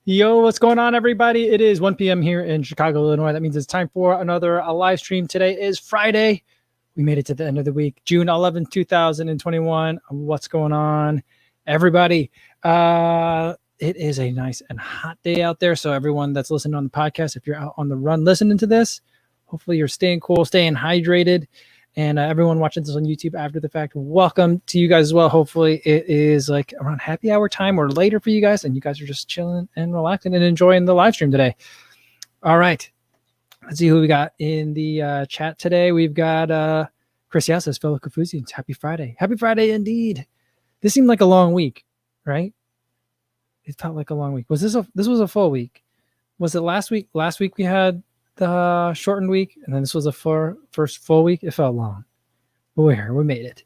Yo, what's going on, everybody? It is 1 p.m. here in Chicago, Illinois. That means it's time for another live stream. Today is Friday. We made it to the end of the week, June 11th, 2021. What's going on, everybody? It is a nice and hot day out there. So everyone that's listening on the podcast, if you're out on the run listening to this, hopefully you're staying cool, staying hydrated. And everyone watching this on YouTube after the fact, welcome to you guys as well. Hopefully it is like around happy hour time or later for you guys, and you guys are just chilling and relaxing and enjoying the live stream today. All right. Let's see who we got in the chat today. We've got Chris Yassas, fellow Kofuzians. Happy Friday. Happy Friday indeed. This seemed like a long week, right? It felt like a long week. This was a full week? Was it last week? Last week we had the shortened week, and then this was a first full week. It felt long, but we're here. We made it.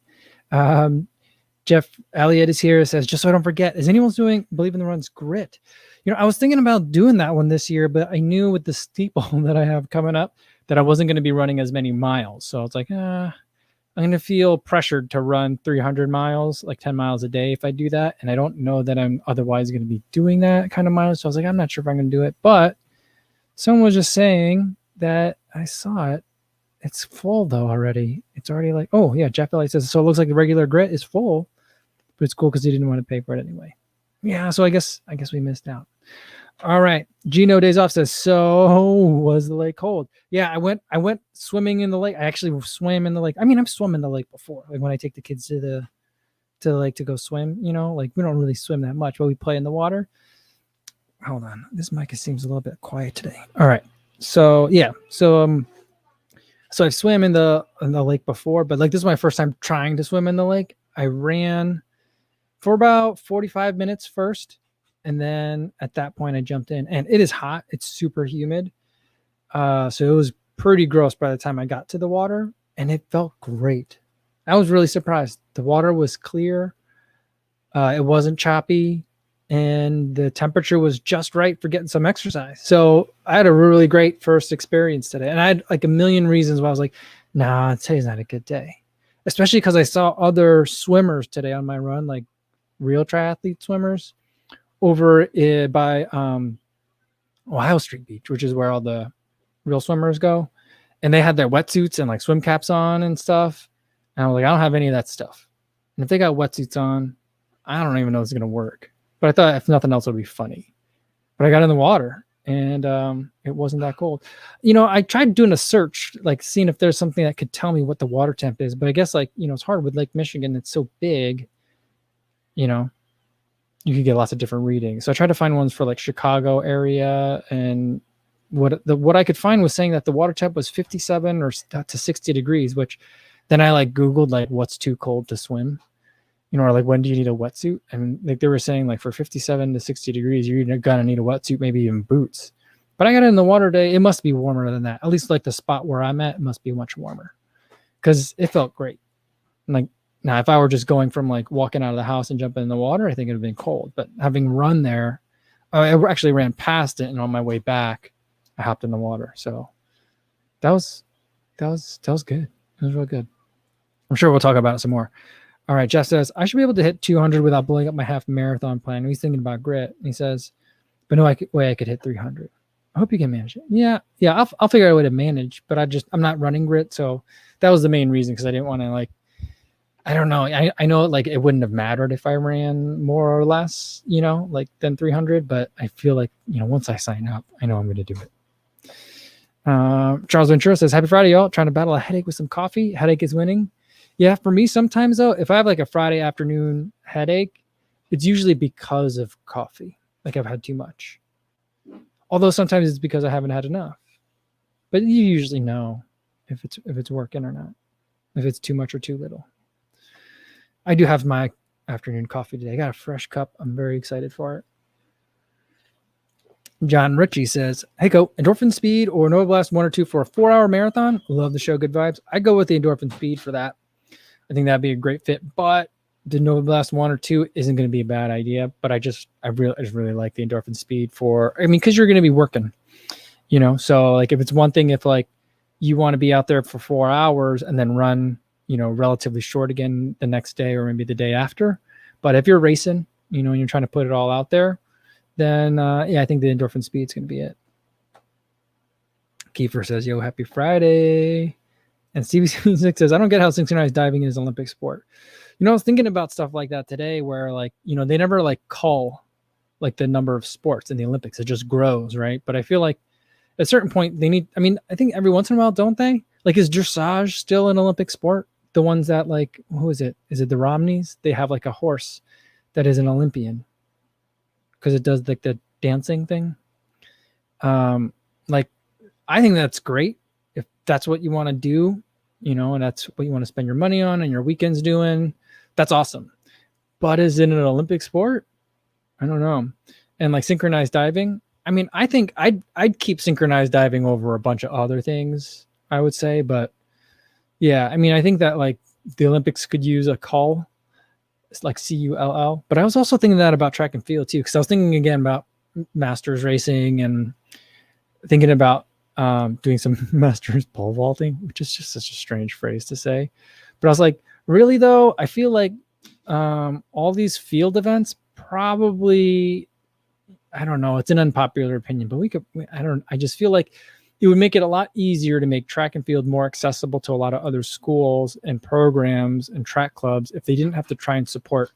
Jeff Elliott is here. Says, just so I don't forget, is anyone doing Believe in the Run's grit? You know, I was thinking about doing that one this year, but I knew with the steeple that I have coming up that I wasn't going to be running as many miles. So it's like, I'm going to feel pressured to run 300 miles, like 10 miles a day if I do that. And I don't know that I'm otherwise going to be doing that kind of mileage. So I was like, I'm not sure if I'm going to do it, but someone was just saying that I saw it. It's full though already. It's already like, oh yeah, Jeff Elliott says, so it looks like the regular grit is full, but it's cool because he didn't want to pay for it anyway. Yeah, so I guess we missed out. All right. Gino Days Off says, so was the lake cold? Yeah, I went swimming in the lake. I actually swam in the lake. I mean, I've swum in the lake before. Like when I take the kids to the lake to go swim, you know, like we don't really swim that much, but we play in the water. Hold on. This mic seems a little bit quiet today. All right. So yeah. So I swam in the lake before, but like this is my first time trying to swim in the lake. I ran for about 45 minutes first, and then at that point I jumped in, and it is hot. It's super humid. So it was pretty gross by the time I got to the water, and it felt great. I was really surprised. The water was clear. It wasn't choppy. And the temperature was just right for getting some exercise. So I had a really great first experience today. And I had like a million reasons why I was like, nah, today's not a good day. Especially because I saw other swimmers today on my run, like real triathlete swimmers over by Ohio Street Beach, which is where all the real swimmers go. And they had their wetsuits and like swim caps on and stuff. And I was like, I don't have any of that stuff. And if they got wetsuits on, I don't even know if it's going to work. But I thought if nothing else, it would be funny. But I got in the water, and it wasn't that cold. You know, I tried doing a search, like seeing if there's something that could tell me what the water temp is. But I guess, like, you know, it's hard with Lake Michigan. It's so big, you know, you could get lots of different readings. So I tried to find ones for like Chicago area, and what I could find was saying that the water temp was 57 or to 60 degrees, which then I like Googled like what's too cold to swim. You know, or like when do you need a wetsuit? And like they were saying, like for 57 to 60 degrees, you're gonna need a wetsuit, maybe even boots. But I got in the water today. It must be warmer than that. At least like the spot where I'm at, it must be much warmer because it felt great. And like now, if I were just going from like walking out of the house and jumping in the water, I think it'd have been cold. But having run there, I actually ran past it, and on my way back, I hopped in the water. So that was good. It was real good. I'm sure we'll talk about it some more. All right, Jeff says, I should be able to hit 200 without blowing up my half marathon plan. He's thinking about grit. He says, but no way I could hit 300. I hope you can manage it. Yeah, I'll figure out a way to manage, but I'm not running grit. So that was the main reason, because I didn't want to, like, I don't know. I know like it wouldn't have mattered if I ran more or less, you know, like than 300, but I feel like, you know, once I sign up, I know I'm going to do it. Charles Ventura says, happy Friday, y'all. Trying to battle a headache with some coffee. Headache is winning. Yeah, for me, sometimes though, if I have like a Friday afternoon headache, it's usually because of coffee. Like I've had too much. Although sometimes it's because I haven't had enough. But you usually know if it's working or not, if it's too much or too little. I do have my afternoon coffee today. I got a fresh cup. I'm very excited for it. John Ritchie says, hey, go endorphin speed or Nova Blast 1 or 2 for a 4-hour marathon. Love the show. Good vibes. I go with the endorphin speed for that. I think that'd be a great fit, but the Nova Blast 1 or 2 isn't going to be a bad idea. But I just really like the endorphin speed because you're going to be working, you know? So like, if it's one thing, if like you want to be out there for 4 hours and then run, you know, relatively short again the next day or maybe the day after. But if you're racing, you know, and you're trying to put it all out there, then I think the endorphin speed is going to be it. Kiefer says, yo, happy Friday. And Stevie6 says, I don't get how synchronized diving is an Olympic sport. I was thinking about stuff like that today where they never call the number of sports in the Olympics. It just grows, right? But I feel like at a certain point they need, I think every once in a while, don't they? Is dressage still an Olympic sport? The ones that who is it? Is it the Romneys? They have a horse that is an Olympian because it does the dancing thing. I think that's great if that's what you want to do, and that's what you want to spend your money on and your weekends doing. That's awesome. But is it an Olympic sport? I don't know. And synchronized diving, I think I'd keep synchronized diving over a bunch of other things, I would say. But yeah, I think that the Olympics could use a call. It's CULL. But I was also thinking that about track and field too, because I was thinking again about masters racing and thinking about doing some masters pole vaulting, which is just such a strange phrase to say. But I was like, really though, I feel like all these field events probably, I don't know, it's an unpopular opinion, but I just feel like it would make it a lot easier to make track and field more accessible to a lot of other schools and programs and track clubs if they didn't have to try and support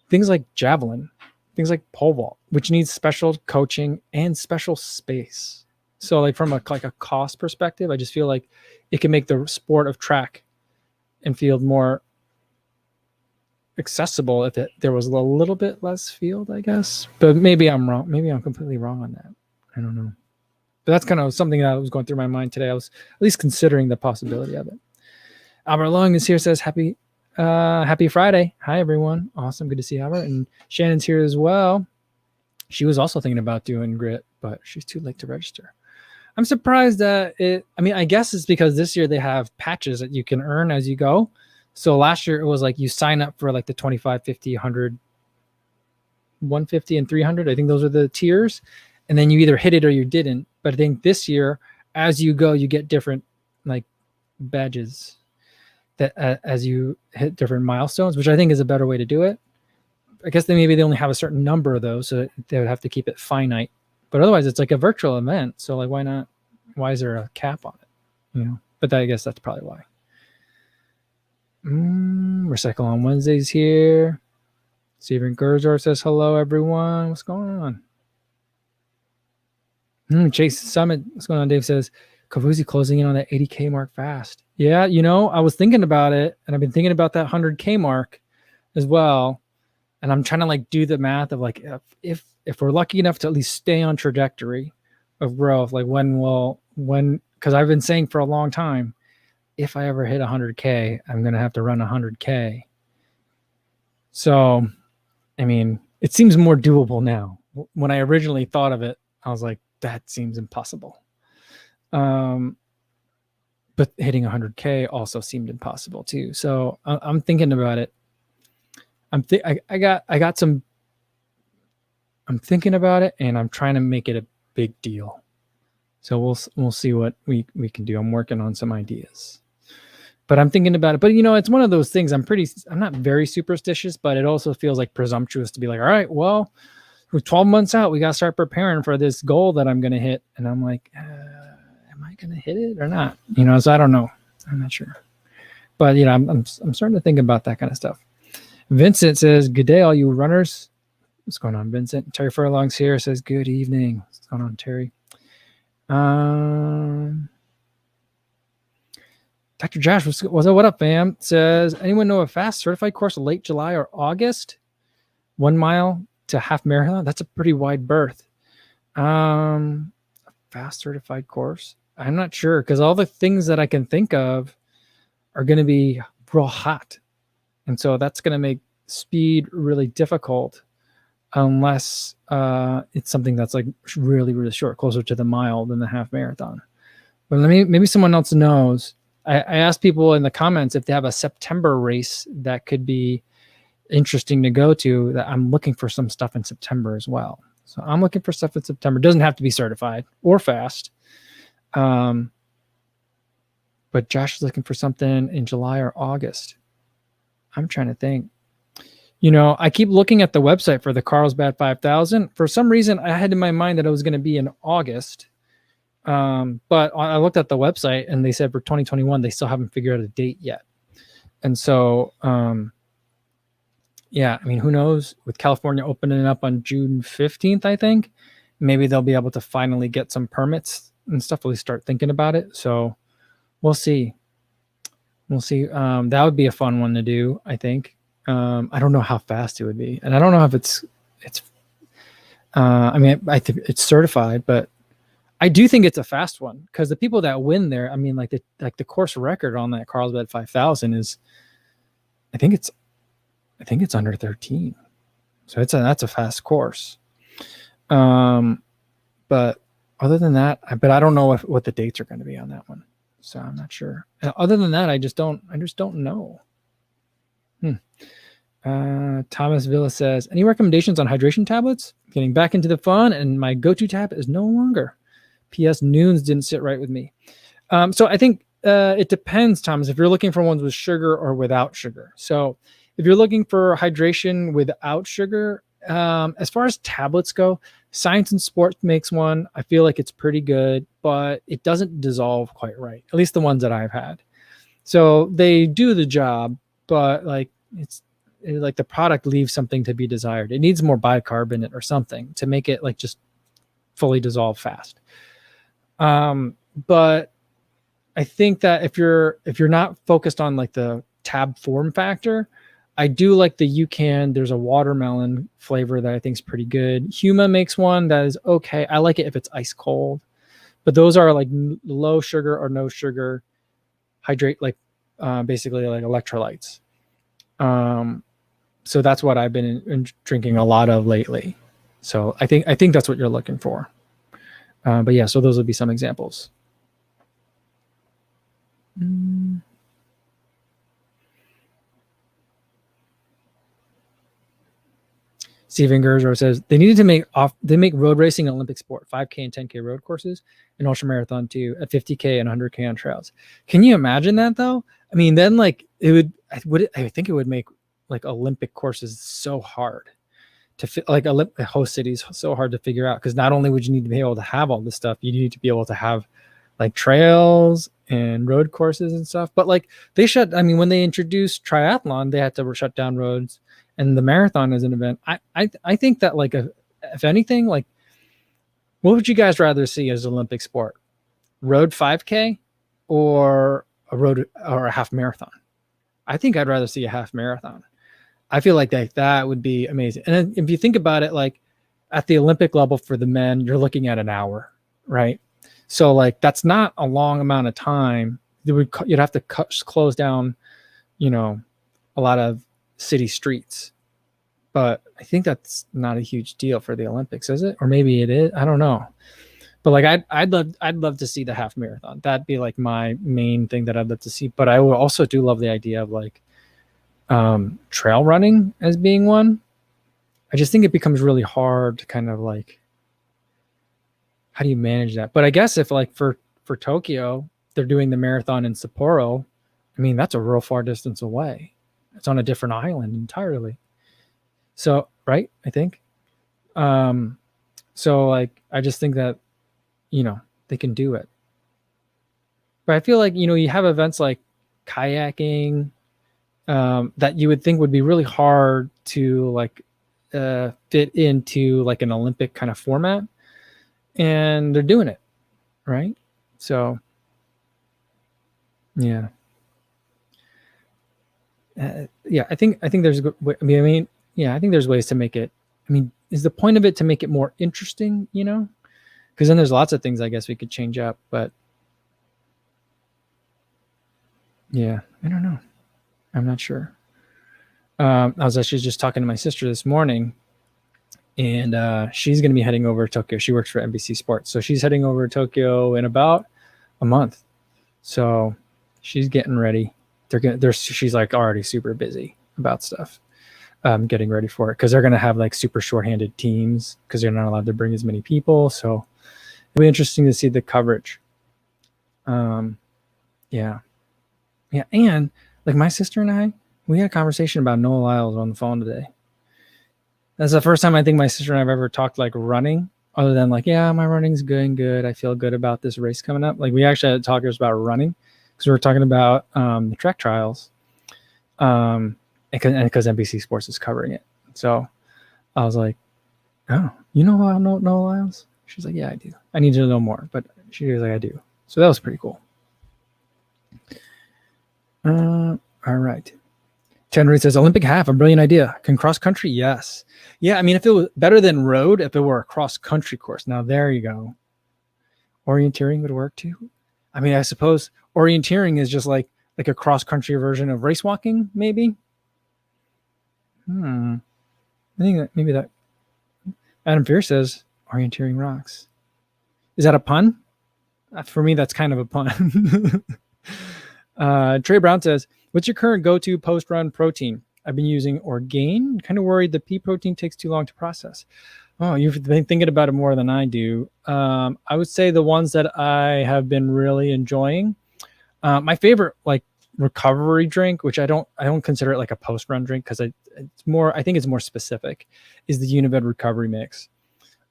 things like javelin, things like pole vault, which needs special coaching and special space. So from a cost perspective, I just feel like it can make the sport of track and field more accessible if there was a little bit less field, I guess. But maybe I'm wrong. Maybe I'm completely wrong on that. I don't know. But that's kind of something that was going through my mind today. I was at least considering the possibility of it. Albert Long is here, says happy Friday. Hi, everyone. Awesome. Good to see Albert. And Shannon's here as well. She was also thinking about doing grit, but she's too late to register. I'm surprised that I guess it's because this year they have patches that you can earn as you go. So last year it was you sign up for the 25, 50, 100, 150, and 300. I think those are the tiers. And then you either hit it or you didn't. But I think this year, as you go, you get different badges that as you hit different milestones, which I think is a better way to do it. I guess maybe they only have a certain number of those, so they would have to keep it finite. But otherwise, it's a virtual event. So why not? Why is there a cap on it? But I guess that's probably why. Recycle on Wednesdays here. Steven Gerzor says hello, everyone. What's going on? Chase Summit. What's going on? Dave says Kofuzi closing in on that 80K mark fast. Yeah, I was thinking about it, and I've been thinking about that 100K mark as well. And I'm trying to do the math of if we're lucky enough to at least stay on trajectory of growth, because I've been saying for a long time, if I ever hit 100K, I'm going to have to run 100K. So, it seems more doable now. When I originally thought of it, I was like, that seems impossible. But hitting 100K also seemed impossible too. So I'm thinking about it. I'm thinking about it, and I'm trying to make it a big deal. So we'll see what we can do. I'm working on some ideas, but I'm thinking about it. But it's one of those things. I'm not very superstitious, but it also feels presumptuous to be all right, well, we're 12 months out. We got to start preparing for this goal that I'm going to hit. And I'm like, am I going to hit it or not? So I don't know. I'm not sure, but I'm starting to think about that kind of stuff. Vincent says, good day, all you runners. What's going on, Vincent? Terry Furlong's here, says, good evening. What's going on, Terry? Dr. Josh, what up, fam? Says, anyone know a fast certified course late July or August? 1 mile to half marathon? That's a pretty wide berth. A fast certified course? I'm not sure, because all the things that I can think of are going to be real hot. And so that's going to make speed really difficult unless it's something that's really, really short, closer to the mile than the half marathon. But maybe someone else knows. I asked people in the comments if they have a September race that could be interesting to go to. That I'm looking for some stuff in September as well. So I'm looking for stuff in September. It doesn't have to be certified or fast. But Josh is looking for something in July or August. I'm trying to think. I keep looking at the website for the Carlsbad 5000. For some reason, I had in my mind that it was going to be in August. But I looked at the website and they said for 2021, they still haven't figured out a date yet. And so, yeah, I mean, who knows? With California opening up on June 15th, I think, maybe they'll be able to finally get some permits and stuff, really start thinking about it. So we'll see. We'll see. That would be a fun one to do, I think. I don't know how fast it would be. And I don't know if it's I mean, I think it's certified, but I do think it's a fast one because the people that win there, I mean, like the course record on that Carlsbad 5000 is, I think it's under 13. So that's a fast course. But other than that, but I don't know what the dates are going to be on that one. So I'm not sure. Other than that, I just don't know. Thomas Villa says, any recommendations on hydration tablets? Getting back into the fun, and my go-to tablet is no longer. P.S. Noons didn't sit right with me. So I think it depends, Thomas, if you're looking for ones with sugar or without sugar. So if you're looking for hydration without sugar, as far as tablets go, Science and Sport makes one. I feel like it's pretty good, but it doesn't dissolve quite right, at least the ones that I've had. So they do the job, but like the product leaves something to be desired. It needs more bicarb in it or something to make it like just fully dissolve fast. But I think that if you're not focused on like the tab form factor, I do like the Yukon. There's a watermelon flavor that I think is pretty good. Huma makes one that is okay. I like it if it's ice cold, but those are like low sugar or no sugar hydrate, like basically like electrolytes. So that's what I've been drinking a lot of lately. So I think that's what you're looking for. But yeah, so those would be some examples. Steven Gerzo says they needed to make road racing an Olympic sport, 5K and 10K road courses, and ultra marathon too, at 50K and 100K on trails. Can you imagine that though? I mean, then like I think it would make like Olympic courses so hard to fit, like host cities so hard to figure out, because not only would you need to be able to have all this stuff, you need to be able to have like trails and road courses and stuff. But like when they introduced triathlon, they had to shut down roads. And the marathon is an event. I think that like if anything, like what would you guys rather see as Olympic sport? Road 5K or a half marathon? I think I'd rather see a half marathon. I feel like that would be amazing. And then if you think about it, like at the Olympic level for the men, you're looking at an hour, right? So like that's not a long amount of time. You'd have to close down, a lot of city streets. But I think that's not a huge deal for the Olympics, is it? Or maybe it is. I don't know. But like I'd love to see the half marathon. That'd be like my main thing that I'd love to see. But I also do love the idea of like trail running as being one. I just think it becomes really hard to kind of like, how do you manage that? But I guess if like for Tokyo, they're doing the marathon in Sapporo, I mean, that's a real far distance away. It's on a different island entirely. So, right, I think. So like, I just think that, they can do it. But I feel like, you have events like kayaking, that you would think would be really hard to like fit into like an Olympic kind of format, and they're doing it, right? So yeah. Yeah, I think there's I think there's ways to make it. I mean, is the point of it to make it more interesting, because then there's lots of things I guess we could change up, but yeah, I don't know. I'm not sure. I was actually just talking to my sister this morning, and she's going to be heading over to Tokyo. She works for NBC Sports, so she's heading over to Tokyo in about a month. So she's getting ready. She's like already super busy about stuff, getting ready for it, because they're going to have like super shorthanded teams because they're not allowed to bring as many people. So it'll be interesting to see the coverage. Yeah. And like my sister and I, We had a conversation about Noah Lyles on the phone today. That's the first time I think my sister and I have ever talked like running, other than like, yeah, my running's good. I feel good about this race coming up. Like we actually had talkers about running because we were talking about the track trials, and because NBC Sports is covering it. So I was like, oh, you know how I know Noah Lyles? She's like, yeah, I do. I need to know more, but she was like, I do. So that was pretty cool. All right. Henry says, Olympic half, a brilliant idea. Can cross country? Yes. Yeah, I mean, if it was better than road, if it were a cross country course. Now, there you go. Orienteering would work too. I mean, I suppose orienteering is just like a cross country version of race walking, maybe. I think that maybe that. Adam Fear says, orienteering rocks. Is that a pun? For me, that's kind of a pun. Trey Brown says, what's your current go-to post-run protein? I've been using Orgain. Kind of worried the pea protein takes too long to process. Oh, you've been thinking about it more than I do. I would say the ones that I have been really enjoying. My favorite like recovery drink, which I don't consider it like a post-run drink because I think it's more specific, is the Unimed Recovery Mix.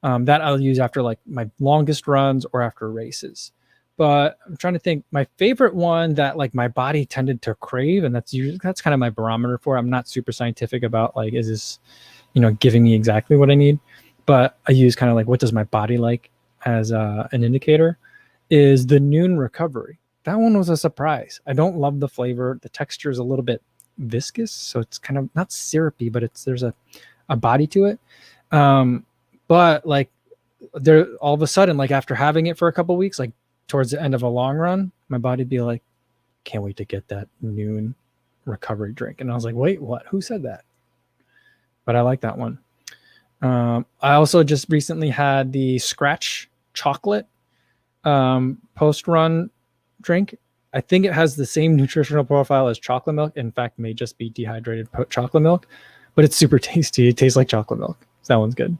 That I'll use after like my longest runs or after races. But I'm trying to think. My favorite one that like my body tended to crave, and that's kind of my barometer for. I'm not super scientific about like, is this, giving me exactly what I need, but I use kind of like what does my body like as an indicator. Is the Noon Recovery. That one was a surprise. I don't love the flavor. The texture is a little bit viscous, so it's kind of not syrupy, but there's a body to it. But like there, all of a sudden, like after having it for a couple of weeks, like towards the end of a long run, my body'd be like, can't wait to get that Noon recovery drink. And I was like, wait, what? Who said that? But I like that one. I also just recently had the Scratch chocolate post-run drink. I think it has the same nutritional profile as chocolate milk. In fact, may just be dehydrated chocolate milk, but it's super tasty. It tastes like chocolate milk. So that one's good.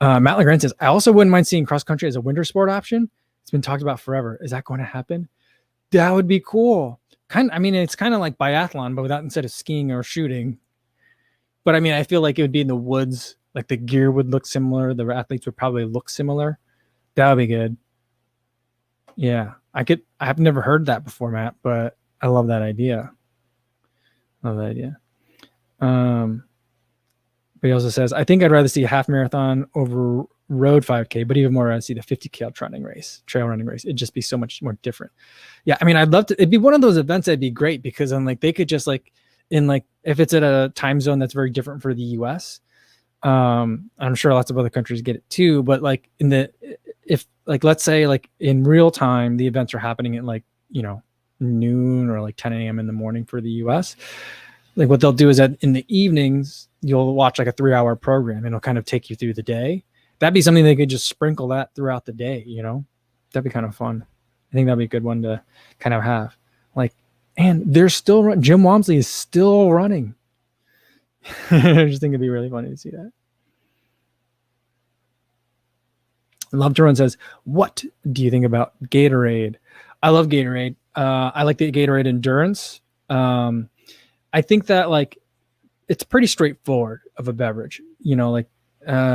Matt Legrand says, I also wouldn't mind seeing cross country as a winter sport option. It's been talked about forever. Is that going to happen? That would be cool. It's kind of like biathlon, but without instead of skiing or shooting. But I mean, I feel like it would be in the woods. Like the gear would look similar. The athletes would probably look similar. That would be good. Yeah, I've never heard that before, Matt, but I love that idea. But he also says, I think I'd rather see a half marathon over road 5K, but even more, I'd see the 50K trail running race. It'd just be so much more different. Yeah. I mean, I'd love to, it'd be one of those events that'd be great because then like they could just like if it's at a time zone that's very different for the US, I'm sure lots of other countries get it too, but like if like, let's say like in real time, the events are happening at like, noon or like 10 a.m. in the morning for the US. Like what they'll do is that in the evenings, you'll watch like a 3-hour program and it'll kind of take you through the day. That'd be something they could just sprinkle that throughout the day, that'd be kind of fun. I think that'd be a good one to kind of have like, and they're still Jim Walmsley is still running. I just think it'd be really funny to see that. Love to Run says, what do you think about Gatorade? I love Gatorade. I like the Gatorade Endurance. I think that like it's pretty straightforward of a beverage, you're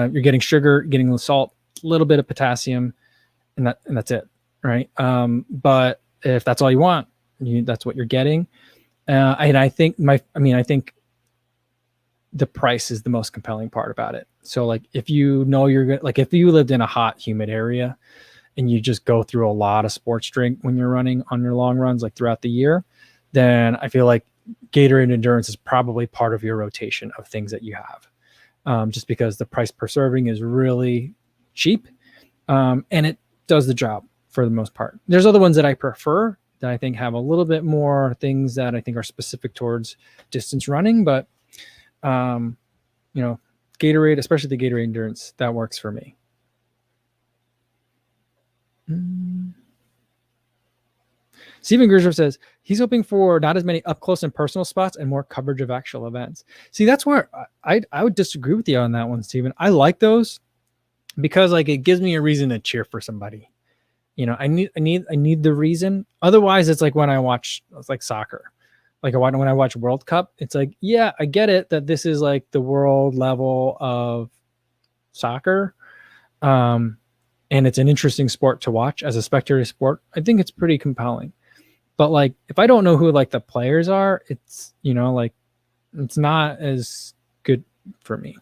getting sugar, getting the salt, a little bit of potassium, and that's it. Right. But if that's all you want, that's what you're getting. And I think I think the price is the most compelling part about it. So like, if if you lived in a hot, humid area and you just go through a lot of sports drink when you're running on your long runs, like throughout the year, then I feel like Gatorade Endurance is probably part of your rotation of things that you have, just because the price per serving is really cheap, and it does the job for the most part. There's other ones that I prefer that I think have a little bit more things that I think are specific towards distance running, but Gatorade, especially the Gatorade Endurance, that works for me. Steven Gershov says he's hoping for not as many up close and personal spots and more coverage of actual events. See, that's where I would disagree with you on that one, Steven. I like those because like it gives me a reason to cheer for somebody. I need the reason. Otherwise, it's like when I watch like soccer. Like when I watch World Cup, it's like, yeah, I get it that this is like the world level of soccer. And it's an interesting sport to watch as a spectator sport. I think it's pretty compelling. But like, if I don't know who like the players are, it's, like it's not as good for me.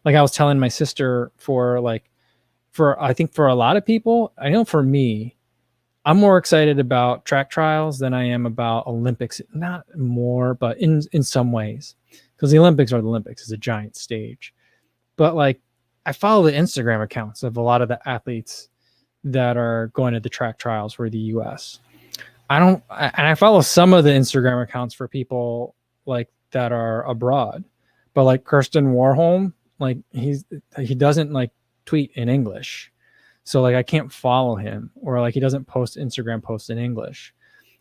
Like I was telling my sister I think for a lot of people, I know for me, I'm more excited about track trials than I am about Olympics. Not more, but in some ways, because the Olympics are the Olympics. It's a giant stage. But like, I follow the Instagram accounts of a lot of the athletes that are going to the track trials for the U.S. And I follow some of the Instagram accounts for people like that are abroad, but like Kirsten Warholm, like he doesn't like tweet in English. So like I can't follow him, or like he doesn't post Instagram posts in English,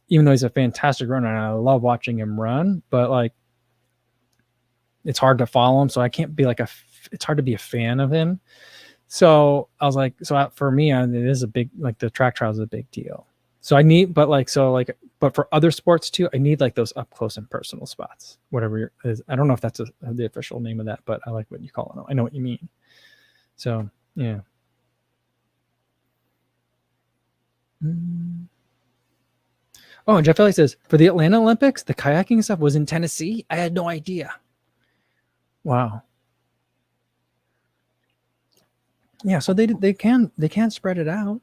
even though he's a fantastic runner and I love watching him run, but like it's hard to follow him. So I can't be like it's hard to be a fan of him. So I was like, for me, it is a big, like the track trials is a big deal. So I need, but for other sports too, I need like those up close and personal spots, whatever is. I don't know if that's the official name of that, but I like what you call it. I know what you mean. So yeah. Oh, and Jeff Ellie says, for the Atlanta Olympics, the kayaking stuff was in Tennessee. I had no idea. Wow. Yeah, so they can spread it out.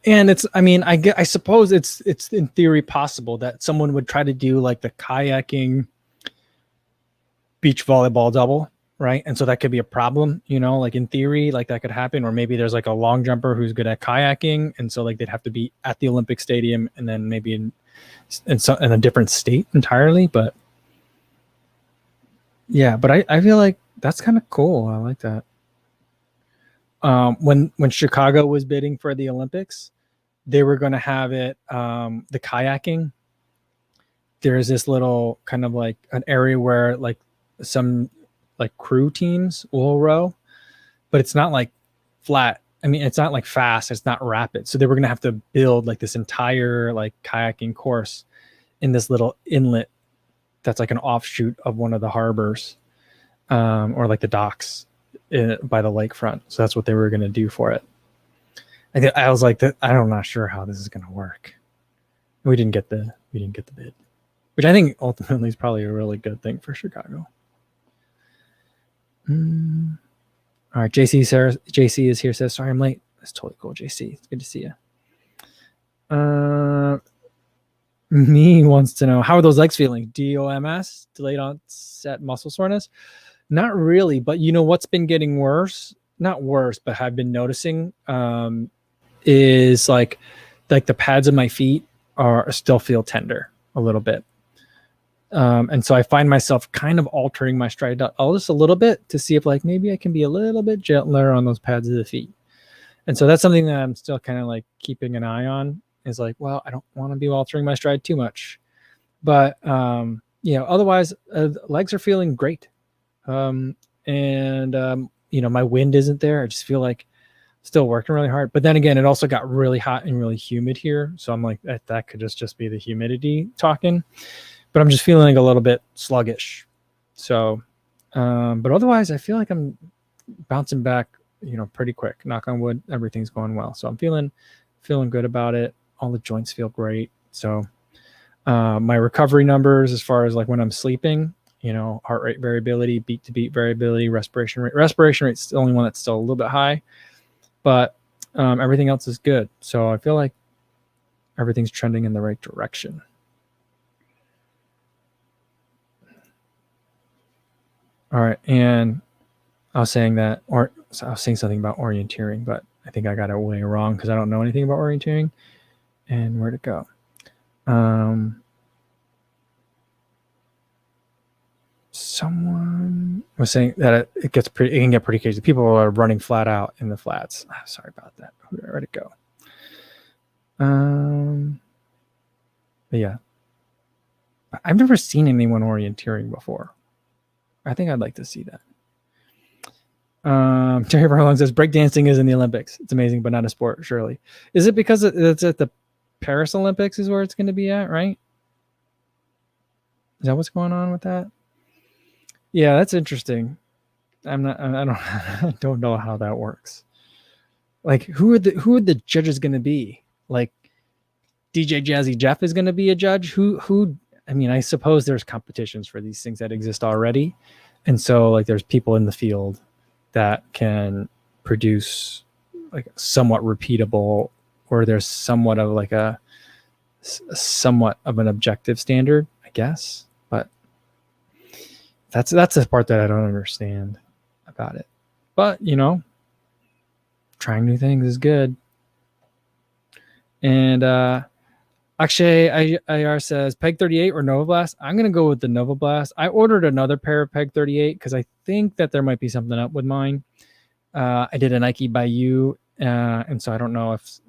And it's, I mean, I suppose it's in theory possible that someone would try to do like the kayaking beach volleyball double, right? And so that could be a problem, like in theory, like that could happen. Or maybe there's like a long jumper who's good at kayaking, and so like they'd have to be at the Olympic Stadium and then maybe in a different state entirely. But yeah, but I feel like that's kind of cool. I like that. When Chicago was bidding for the Olympics, they were going to have it, the kayaking. There's this little kind of like an area where like some like crew teams will row, but it's not like flat. I mean, it's not like fast. It's not rapid. So they were going to have to build like this entire like kayaking course in this little inlet that's like an offshoot of one of the harbors, or like the docks by the lakefront. So that's what they were going to do for it. I was like, I'm not sure how this is going to work. We didn't get the bid, which I think ultimately is probably a really good thing for Chicago. All right, JC is here. Says, sorry I'm late. That's totally cool, JC. It's good to see you. Me wants to know, how are those legs feeling? DOMS, delayed onset muscle soreness? Not really, but what's been getting worse? Not worse, but have been noticing is like the pads of my feet still feel tender a little bit. And so I find myself kind of altering my stride just a little bit to see if like maybe I can be a little bit gentler on those pads of the feet. And so that's something that I'm still kind of like keeping an eye on, is like, well, I don't want to be altering my stride too much. But otherwise legs are feeling great. My wind isn't there. I just feel like still working really hard. But then again, it also got really hot and really humid here. So I'm like, that could just be the humidity talking. But I'm just feeling a little bit sluggish. So, but otherwise, I feel like I'm bouncing back, pretty quick. Knock on wood, everything's going well. So I'm feeling good about it. All the joints feel great. So my recovery numbers, as far as like when I'm sleeping, heart rate variability, beat to beat variability, respiration rate. Respiration rate's the only one that's still a little bit high, but everything else is good. So I feel like everything's trending in the right direction. All right. And I was saying something about orienteering, but I think I got it way wrong because I don't know anything about orienteering and where to go. Someone was saying that it can get pretty crazy. People are running flat out in the flats. Sorry about that. Where to go? But yeah, I've never seen anyone orienteering before. I think I'd like to see that. Terry Barlong says breakdancing is in the Olympics. It's amazing, but not a sport, surely. Is it because it's at the Paris Olympics is where it's going to be at, right? Is that what's going on with that? Yeah, that's interesting. I don't I don't know how that works. Like who are the judges going to be? Like DJ Jazzy Jeff is going to be a judge? Who I mean, I suppose there's competitions for these things that exist already. And so like there's people in the field that can produce like somewhat repeatable, or there's somewhat of like a somewhat of an objective standard, I guess. But that's the part that I don't understand about it. But trying new things is good. And Akshay IR says Peg 38 or Nova Blast. I'm gonna go with the Nova Blast. I ordered another pair of Peg 38 because I think that there might be something up with mine. I did a Nike by you, and so I don't know if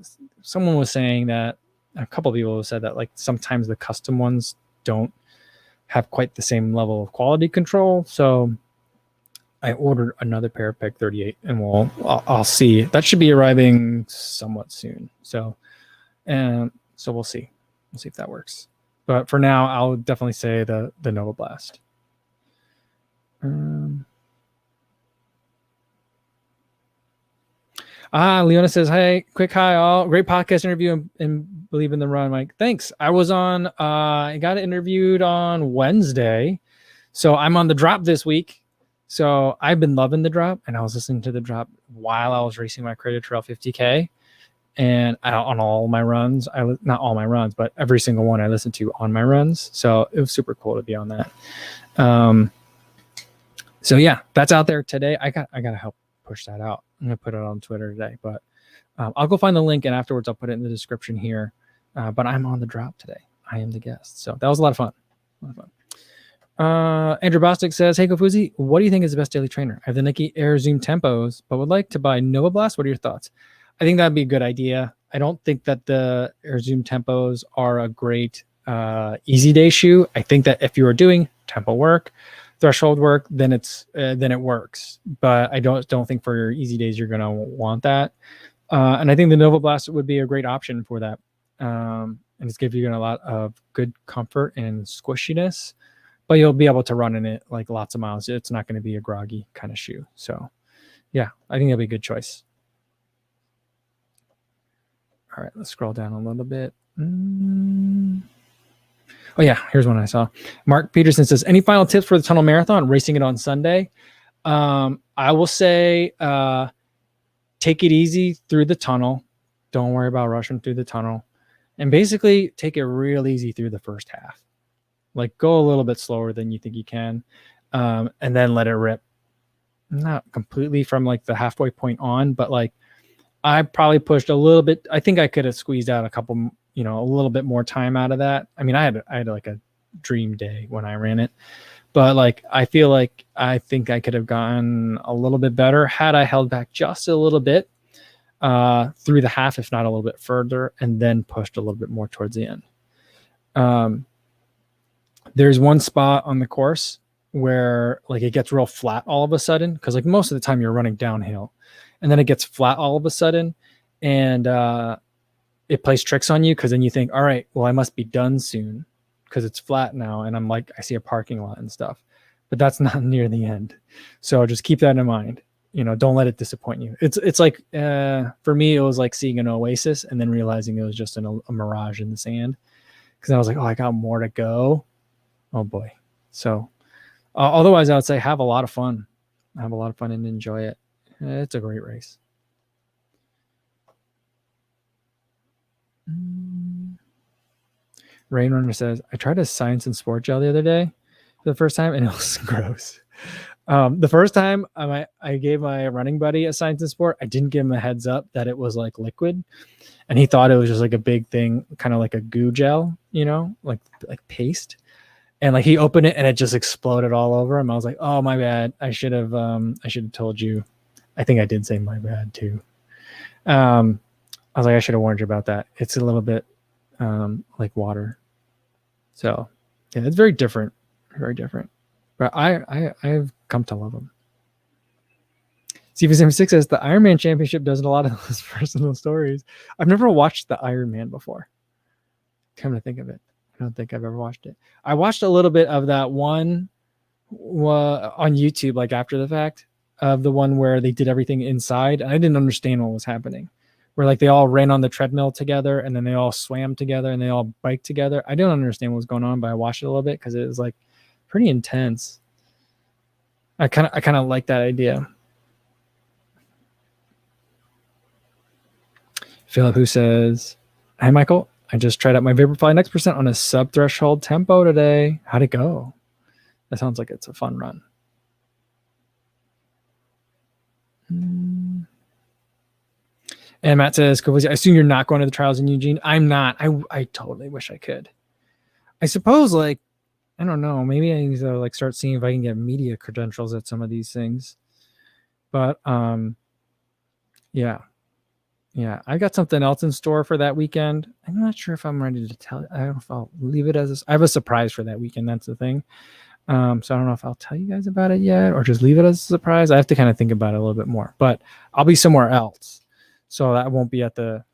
someone was saying that. A couple of people have said that like sometimes the custom ones don't have quite the same level of quality control. So I ordered another pair of Peg 38, and I'll see. That should be arriving somewhat soon. So we'll see. We'll see if that works. But for now, I'll definitely say the Nova Blast. Leona says, "Hey, quick hi all. Great podcast interview and believe in the run, Mike. Thanks. I was on. I got interviewed on Wednesday, so I'm on the drop this week. So I've been loving the drop, and I was listening to the drop while I was racing my Crater Trail 50K, and on all my runs. Not all my runs, but every single one I listened to on my runs. So it was super cool to be on that. So yeah, that's out there today. I gotta help push that out. I'm gonna put it on Twitter today, but I'll go find the link, and afterwards I'll put it in the description here. But I'm on the drop today. I am the guest, so that was a lot of fun. Andrew Bostic says, "Hey Kofuzi, what do you think is the best daily trainer? I have the Nike Air Zoom Tempos, but would like to buy Nova Blast. What are your thoughts?" I think that'd be a good idea. I don't think that the Air Zoom Tempos are a great easy day shoe. I think that if you are doing tempo work, threshold work, then it works. But I don't think for your easy days you're gonna want that. And I think the Nova Blast would be a great option for that. And it's giving you a lot of good comfort and squishiness, but you'll be able to run in it like lots of miles. It's not going to be a groggy kind of shoe. So yeah, I think that'd be a good choice. All right, let's scroll down a little bit. Oh yeah, here's one I saw. Mark Peterson says, "Any final tips for the tunnel marathon? Racing it on Sunday." I will say, take it easy through the tunnel. Don't worry about rushing through the tunnel, and basically take it real easy through the first half. Like go a little bit slower than you think you can, and then let it rip. Not completely from like the halfway point on, but like I probably pushed a little bit. I think I could have squeezed out a little bit more time out of that. I mean, I had like a dream day when I ran it, but like I feel like I think I could have gotten a little bit better had I held back just a little bit through the half, if not a little bit further, and then pushed a little bit more towards the end. There's one spot on the course where like it gets real flat all of a sudden, because like most of the time you're running downhill, and then it gets flat all of a sudden, and it plays tricks on you, because then you think, all right, well, I must be done soon because it's flat now, and I'm like, I see a parking lot and stuff, but that's not near the end. So just keep that in mind. Don't let it disappoint you. It's like for me, it was like seeing an oasis and then realizing it was just a mirage in the sand, because I was like, oh, I got more to go. Oh boy. So otherwise, I would say have a lot of fun. Have a lot of fun and enjoy it. It's a great race. Rain Runner says, "I tried a Science and Sport gel the other day for the first time, and it was gross." The first time I gave my running buddy a Science and Sport, I didn't give him a heads up that it was like liquid, and he thought it was just like a big thing, kind of like a goo gel, like paste. And like he opened it and it just exploded all over him. I was like, "Oh, my bad. I should have told you." I think I did say my bad too. I was like, I should have warned you about that. It's a little bit like water. So yeah, it's very different. Very different. But I've come to love them. CV76 says the Ironman Championship does a lot of those personal stories. I've never watched the Ironman before. Come to think of it, I don't think I've ever watched it. I watched a little bit of that one on YouTube, like after the fact, of the one where they did everything inside. And I didn't understand what was happening. Where like they all ran on the treadmill together, and then they all swam together, and they all biked together. I didn't understand what was going on, but I watched it a little bit because it was like pretty intense. I kind of like that idea. Philip, who says, "Hi Michael, I just tried out my Vaporfly Next Percent on a sub-threshold tempo today. How'd it go?" That sounds like it's a fun run. And Matt says, "I assume you're not going to the trials in Eugene." I'm not. I totally wish I could. I suppose, like, I don't know. Maybe I need to like start seeing if I can get media credentials at some of these things. But yeah. I got something else in store for that weekend. I'm not sure if I'm ready to tell. I don't know if I'll leave it as I have a surprise for that weekend. That's the thing. So I don't know if I'll tell you guys about it yet or just leave it as a surprise. I have to kind of think about it a little bit more. But I'll be somewhere else, so I won't be at the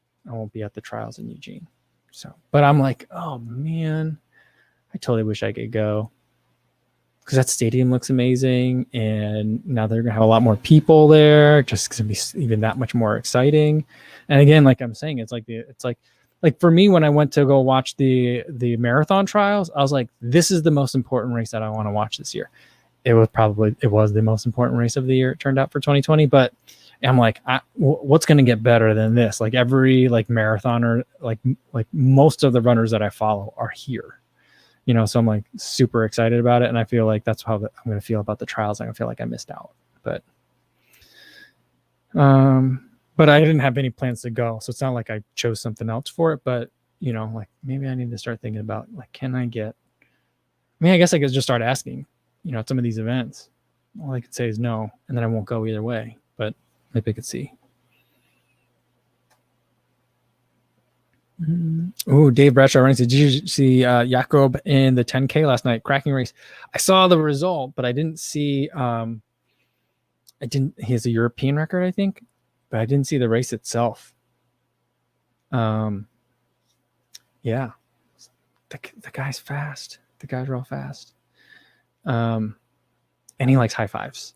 trials in Eugene. So, but I'm like, oh man, I totally wish I could go, because that stadium looks amazing, and now they're gonna have a lot more people there. Just gonna be even that much more exciting. And again, like I'm saying, it's like for me, when I went to go watch the marathon trials, I was like, this is the most important race that I want to watch this year. It was the most important race of the year, it turned out, for 2020. But I'm like, what's going to get better than this? Like every like marathoner, like most of the runners that I follow are here, so I'm like super excited about it. And I feel like that's how I'm going to feel about the trials. I'm going to feel like I missed out, but I didn't have any plans to go. So it's not like I chose something else for it, but like maybe I need to start thinking about like, I guess I could just start asking, at some of these events. All I could say is no, and then I won't go either way, but maybe I could see. Oh, Dave Bradshaw running. Did you see Jakob in the 10K last night? Cracking race. I saw the result, but I didn't see. He has a European record, I think, but I didn't see the race itself. Yeah, the guy's fast. The guy's real fast. And he likes high fives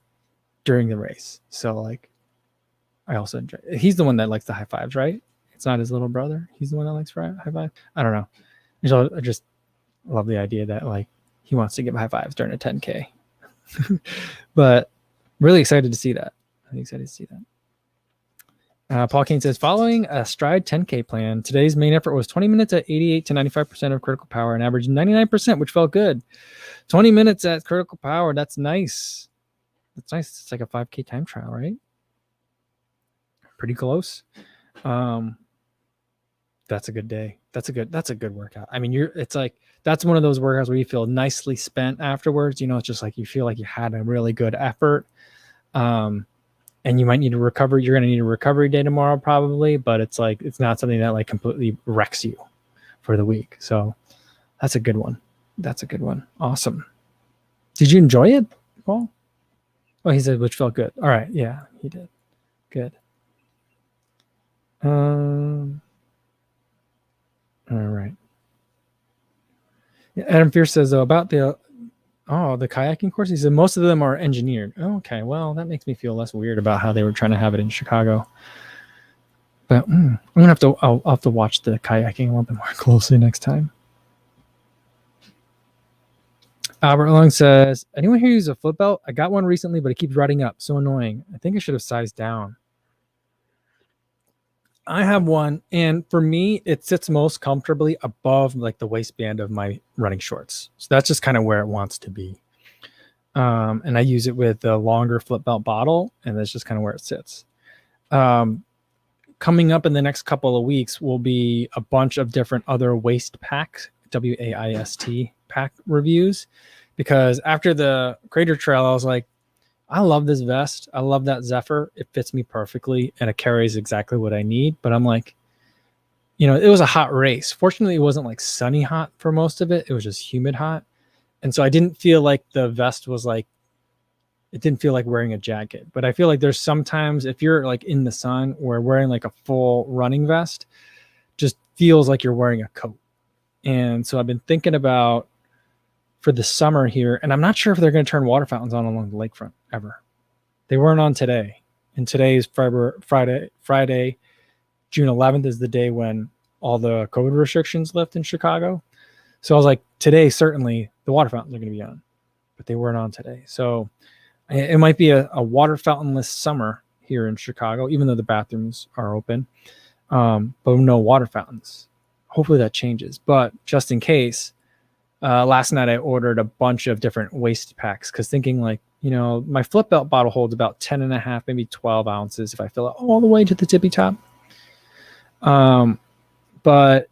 during the race. So like, I also enjoy. He's the one that likes the high fives, right? It's not his little brother. He's the one that likes high five. I don't know. So I just love the idea that like he wants to give high fives during a 10K. But really excited to see that. Paul Kane says, following a Stride 10K plan, today's main effort was 20 minutes at 88 to 95% of critical power and averaged 99%, which felt good. 20 minutes at critical power. That's nice. It's like a 5K time trial, right? Pretty close. That's a good day. That's a good workout. I mean, it's like, that's one of those workouts where you feel nicely spent afterwards. It's just like, you feel like you had a really good effort. And you might need to recover. You're going to need a recovery day tomorrow probably, but it's like, it's not something that like completely wrecks you for the week. So that's a good one. Awesome. Did you enjoy it, Paul? Oh, he said, which felt good. All right. Yeah, he did. Good. All right. Yeah, Adam Fierce says, though, about the kayaking course, he said most of them are engineered. Oh, okay, well, that makes me feel less weird about how they were trying to have it in Chicago. But I'll have to watch the kayaking a little bit more closely next time. Albert Long says, anyone here use a foot belt? I got one recently, but it keeps rotting up. So annoying. I think I should have sized down. I have one, and for me, it sits most comfortably above like the waistband of my running shorts. So that's just kind of where it wants to be. And I use it with the longer flip belt bottle, and that's just kind of where it sits. Coming up in the next couple of weeks will be a bunch of different other waist packs, WAIST pack reviews, because after the Crater Trail, I was like, I love this vest. I love that Zephyr. It fits me perfectly and it carries exactly what I need. But I'm like, it was a hot race. Fortunately, it wasn't like sunny hot for most of it. It was just humid hot. And so I didn't feel like the vest was like, it didn't feel like wearing a jacket. But I feel like there's sometimes if you're like in the sun or wearing like a full running vest, just feels like you're wearing a coat. And so I've been thinking about for the summer here, and I'm not sure if they're going to turn water fountains on along the lakefront ever. They weren't on today. And today is Friday, June 11th is the day when all the COVID restrictions lift in Chicago. So I was like, today, certainly the water fountains are going to be on, but they weren't on today. So it might be a water fountainless summer here in Chicago, even though the bathrooms are open, but no water fountains. Hopefully that changes. But just in case, last night I ordered a bunch of different waist packs because thinking like, my flip belt bottle holds about 10 and a half, maybe 12 ounces if I fill it all the way to the tippy top. But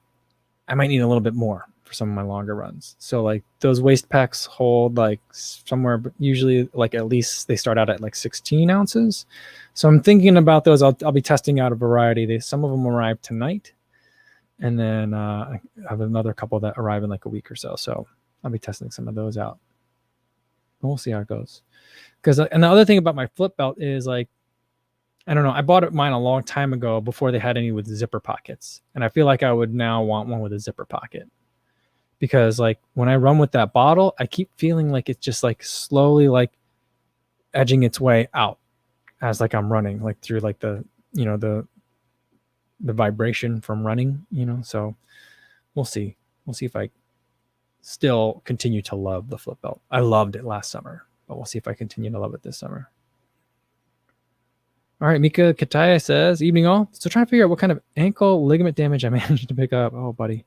I might need a little bit more for some of my longer runs. So like those waist packs hold like somewhere, usually like at least they start out at like 16 ounces. So I'm thinking about those. I'll be testing out a variety. Some of them arrive tonight. And then I have another couple that arrive in like a week or so. So I'll be testing some of those out. And we'll see how it goes. And the other thing about my flip belt is like, I don't know. I bought mine a long time ago before they had any with zipper pockets. And I feel like I would now want one with a zipper pocket. Because like when I run with that bottle, I keep feeling like it's just like slowly like edging its way out as like I'm running like through like the vibration from running, so we'll see if I still continue to love the flip belt. I loved it last summer, but we'll see if I continue to love it this summer. All right, Mika Kataya says, evening all. So trying to figure out what kind of ankle ligament damage I managed to pick up. Oh, buddy.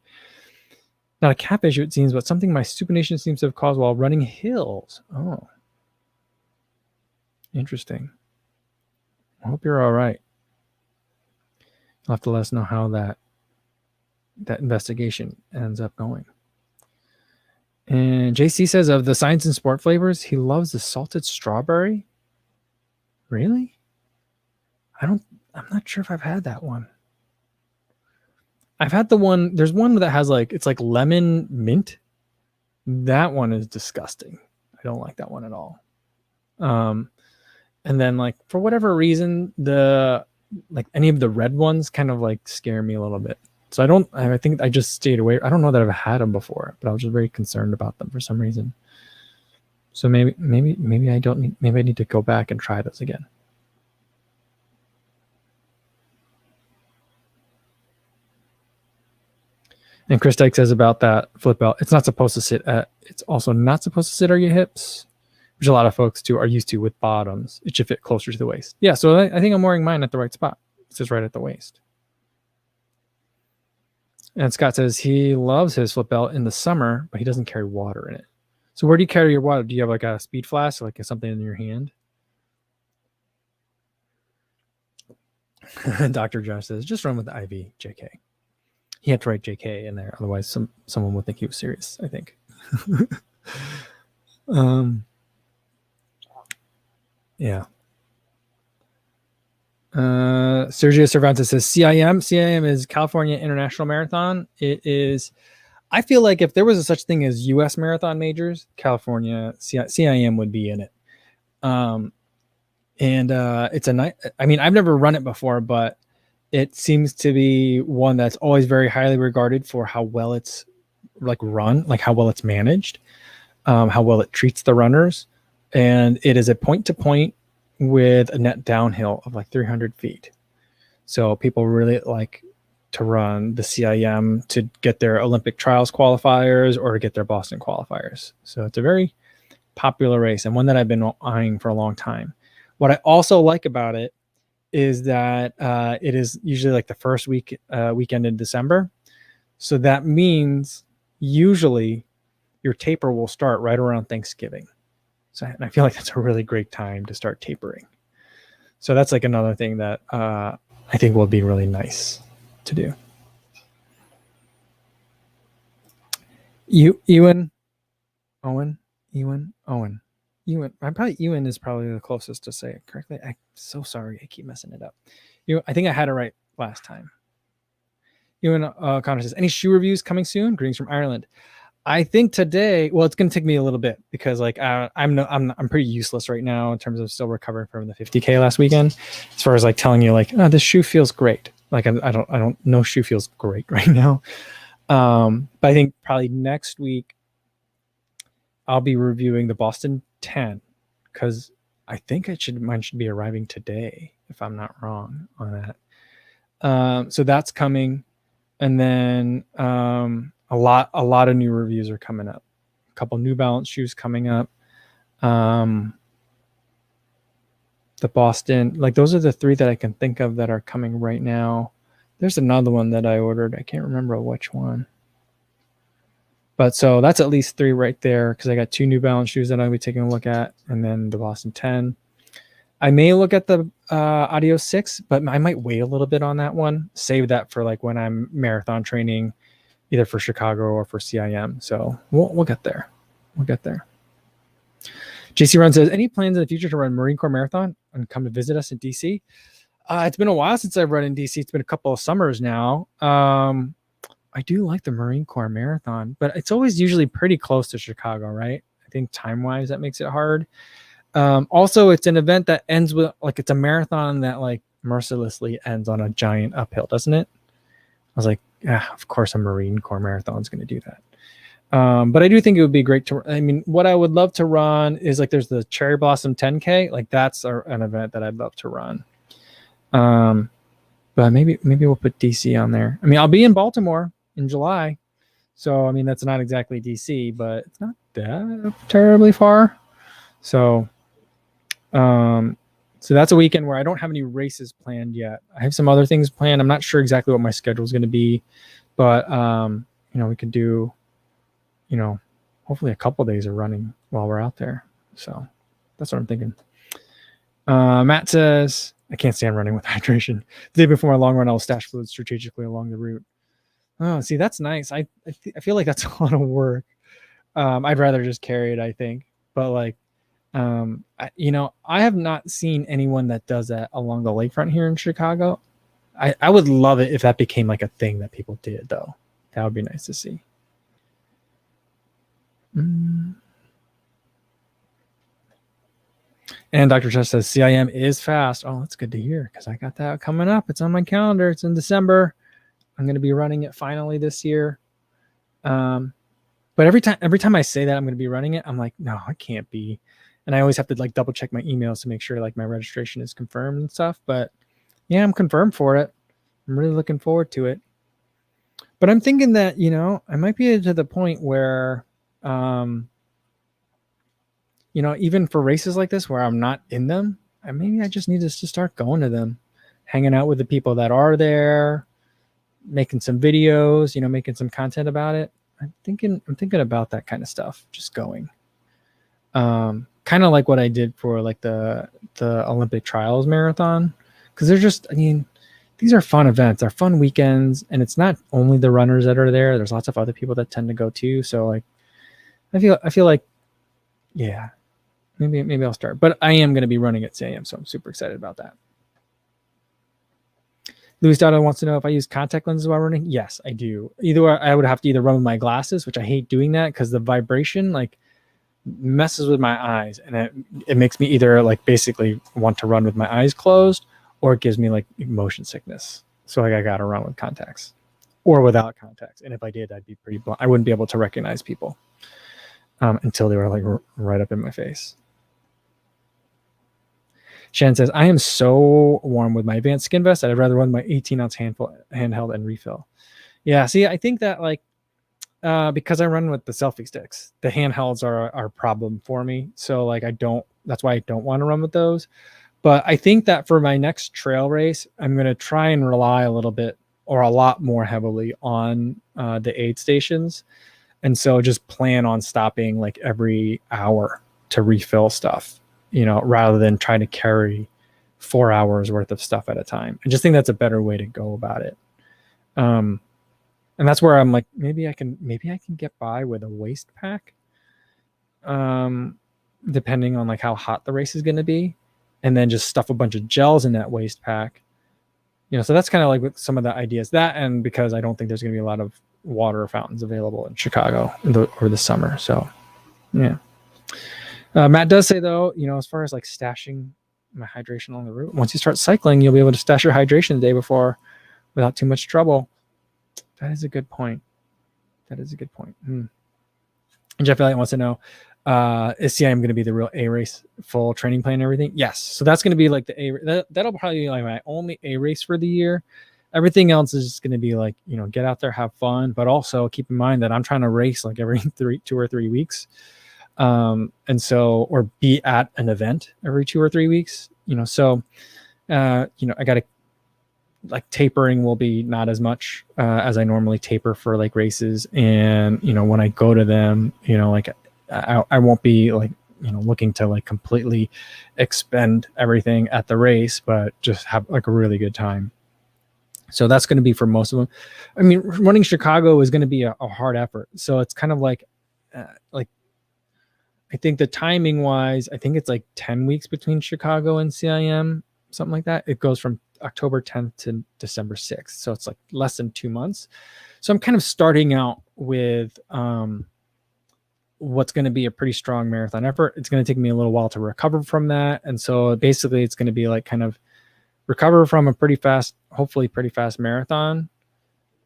Not a calf issue, it seems, but something my supination seems to have caused while running hills. Oh. Interesting. I hope you're all right. You'll have to let us know how that investigation ends up going. And JC says of the Science and Sport flavors, he loves the salted strawberry. Really? I'm not sure if I've had that one. I've had the one, there's one that has like, it's like lemon mint. That one is disgusting. I don't like that one at all. And then like, for whatever reason, like any of the red ones kind of like scare me a little bit. So I think I just stayed away. I don't know that I've had them before, but I was just very concerned about them for some reason. So maybe I need to go back and try those again. And Chris Dyke says about that flip belt, it's also not supposed to sit on your hips, which a lot of folks are used to with bottoms. It should fit closer to the waist. Yeah, so I think I'm wearing mine at the right spot. It's just right at the waist. And Scott says he loves his flip belt in the summer, but he doesn't carry water in it. So where do you carry your water? Do you have like a speed flask, like something in your hand? Dr. Josh says, just run with the IV, JK. He had to write JK in there. Otherwise, someone would think he was serious, I think. Yeah. Sergio Cervantes says CIM is California International Marathon. It is, I feel like if there was a such thing as US marathon majors, California CIM would be in it. It's a nice, I mean, I've never run it before, but it seems to be one that's always very highly regarded for how well it's like run, like how well it's managed, how well it treats the runners. And it is a point to point with a net downhill of like 300 feet. So people really like to run the CIM to get their Olympic trials qualifiers or to get their Boston qualifiers. So it's a very popular race and one that I've been eyeing for a long time. What I also like about it is that it is usually like the first weekend in December. So that means usually your taper will start right around Thanksgiving. So and I feel like that's a really great time to start tapering. So that's like another thing that I think will be really nice to do. Ewan. Ewan is probably the closest to say it correctly. I'm so sorry. I keep messing it up. I think I had it right last time. Ewan Connor says, any shoe reviews coming soon? Greetings from Ireland. I think today, well, it's going to take me a little bit because like I'm pretty useless right now in terms of still recovering from the 50K last weekend. As far as like telling you like, oh, this shoe feels great. Like I don't know, shoe feels great right now. But I think probably next week I'll be reviewing the Boston 10 because I think mine should be arriving today, if I'm not wrong on that. So that's coming, and then a lot of new reviews are coming up. A couple New Balance shoes coming up. The Boston, like those are the three that I can think of that are coming right now. There's another one that I ordered. I can't remember which one. But so that's at least three right there because I got 2 New Balance shoes that I'll be taking a look at, and then the Boston 10. I may look at the Audio 6, but I might wait a little bit on that one. Save that for like when I'm marathon training, either for Chicago or for CIM. So we'll get there. We'll get there. JC Run says, any plans in the future to run Marine Corps Marathon and come to visit us in DC? It's been a while since I've run in DC. It's been a couple of summers now. I do like the Marine Corps Marathon, but it's always usually pretty close to Chicago, right? I think time-wise, that makes it hard. Also, it's an event that ends with, like, it's a marathon that, like, mercilessly ends on a giant uphill, doesn't it? I was like, yeah, of course a Marine Corps Marathon is going to do that. But I do think it would be great to, I mean, what I would love to run is, like, there's the Cherry Blossom 10K. Like, that's an event that I'd love to run. But maybe we'll put DC on there. I mean, I'll be in Baltimore in July. So, I mean, that's not exactly DC, but it's not that terribly far. So, so that's a weekend where I don't have any races planned yet. I have some other things planned. I'm not sure exactly what my schedule is going to be, but, we could do, hopefully a couple of days of running while we're out there. So that's what I'm thinking. Matt says, I can't stand running with hydration. The day before my long run, I'll stash fluid strategically along the route. Oh, see, that's nice. I feel like that's a lot of work. I'd rather just carry it, I think. But like, I have not seen anyone that does that along the lakefront here in Chicago. I would love it if that became like a thing that people did, though. That would be nice to see. And Dr. Chess says CIM is fast. Oh, that's good to hear because I got that coming up. It's on my calendar. It's in December. I'm going to be running it finally this year. But every time I say that I'm going to be running it, I'm like, no, I can't be. And I always have to like double check my emails to make sure like my registration is confirmed and stuff. But yeah, I'm confirmed for it. I'm really looking forward to it. But I'm thinking that, I might be to the point where, even for races like this where I'm not in them, maybe I just need to start going to them, hanging out with the people that are there, making some videos, making some content about it. I'm thinking about that kind of stuff, just going. Kind of like what I did for like the Olympic Trials Marathon, because they're just, these are fun events, they're fun weekends, and it's not only the runners that are there. There's lots of other people that tend to go too. So like, I feel like, yeah, maybe I'll start. But I am going to be running at CIM, so I'm super excited about that. Louis Dotto wants to know if I use contact lenses while running. Yes, I do. I would have to either run with my glasses, which I hate doing that because the vibration like messes with my eyes, and it makes me either like basically want to run with my eyes closed, or it gives me like motion sickness. So like I got to run with contacts or without contacts. And if I did, I'd be pretty blind. I wouldn't be able to recognize people until they were like right up in my face. Shannon says, I am so warm with my advanced skin vest that I'd rather run my 18-ounce handheld and refill. Yeah, see, I think that like because I run with the selfie sticks, the handhelds are a problem for me. So like that's why I don't want to run with those. But I think that for my next trail race, I'm going to try and rely a little bit or a lot more heavily on the aid stations. And so just plan on stopping like every hour to refill stuff, rather than trying to carry 4 hours worth of stuff at a time. I just think that's a better way to go about it. And that's where I'm like, maybe I can get by with a waist pack, depending on like how hot the race is going to be, and then just stuff a bunch of gels in that waist pack. So that's kind of like with some of the ideas that, and because I don't think there's going to be a lot of water fountains available in Chicago over the summer. So yeah. Matt does say though, as far as like stashing my hydration on the route, once you start cycling, you'll be able to stash your hydration the day before without too much trouble. That is a good point. That is a good point. And Jeff Elliott wants to know, is CIM going to be the real A race, full training plan and everything? Yes. So that's going to be like the A. That'll probably be like my only A race for the year. Everything else is just going to be like, get out there, have fun, but also keep in mind that I'm trying to race like every 2 or 3 weeks. And so, or be at an event every 2 or 3 weeks, so, I got to, like, tapering will be not as much as I normally taper for like races. And, when I go to them, like I won't be like, looking to like completely expend everything at the race, but just have like a really good time. So that's going to be for most of them. I mean, running Chicago is going to be a hard effort. So it's kind of like I think the timing wise, I think it's like 10 weeks between Chicago and CIM, something like that. It goes from October 10th to December 6th. So it's like less than 2 months. So I'm kind of starting out with what's going to be a pretty strong marathon effort. It's going to take me a little while to recover from that. And so basically it's going to be like kind of recover from a pretty fast, hopefully pretty fast marathon,